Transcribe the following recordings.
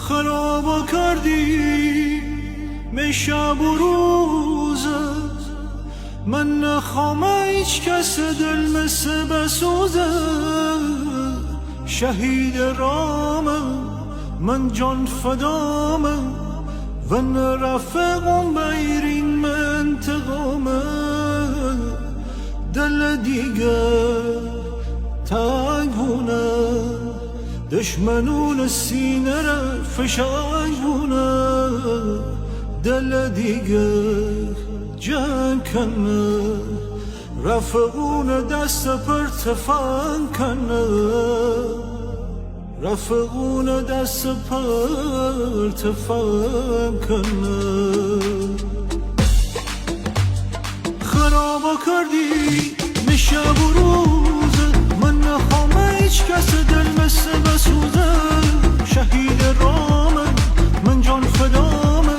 خرابا کردی می شب و روزت، من نخوام هیچ کس دل مثل بسوزه. شهید رامم من جان فدامم و نرفقم بیرین منتقامه. دل دیگه تنگونه، دشمنون سینه را فشنگونه. دل دیگه جنگ کنه، رفقون دست پر تفنگ کنه. رفقون دست پر تفنگ کنه. خرابا کردی میشب و روزه، من نخوام هیچ کس دل مثل بسوزه. شهید رامه من جان فدامه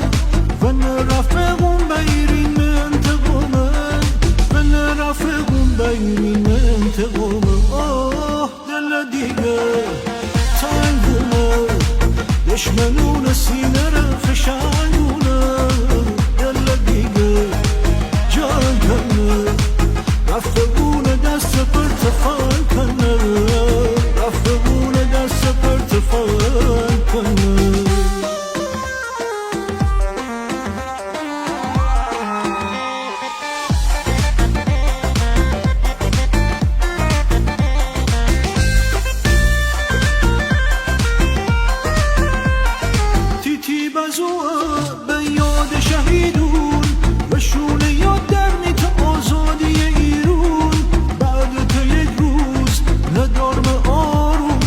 و نرفقون بیرین منتقامه. و نرفقون بیرین منتقامه. آه دل دیگه تنگونه، دشمنون سینه را فشنگونه. دل دیگه جان کنه، رفقون دست پر تفنگ کنه. رفقون دست پر تفنگ کنه. تیتی بزوه به یاد شهیدون، و شونه یاد در میت آزادی ایرون. بعد تا یک روز ندارم آروم،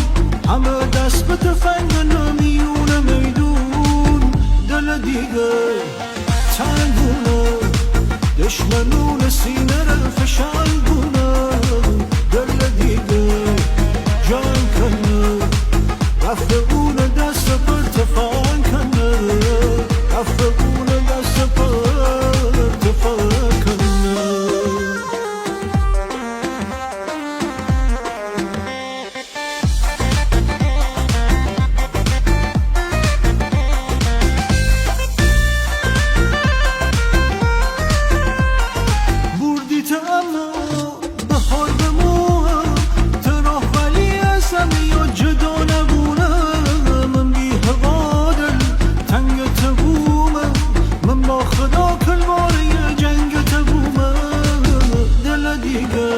همه دست به تفنگ نمیونه میدون. دل دیگه تنگونه، دشمنون سینه را فشنگونه. دل دیگه جان کنه، رفقون دست پر تفنگ کنه. رفقون دست پر تفنگ کنه. بردیت اما بهار بمونم، تراه ولی ازم یا جدا نبونم. من بی هوا دل تنگ تبومم، من با خدا کلواره جنگ تبومم. دل دیگه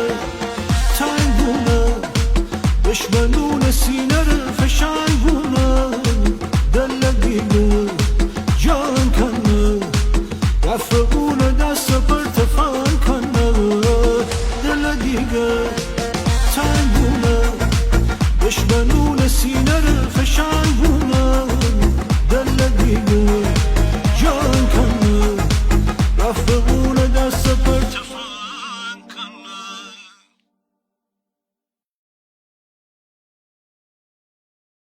تنگونه، دشمنون سینه را فشنگونه. دل دیگه جان کنه، رفقون دست پر تفنگ کنه. دل دیگه تنگونه، دشمنون سینه را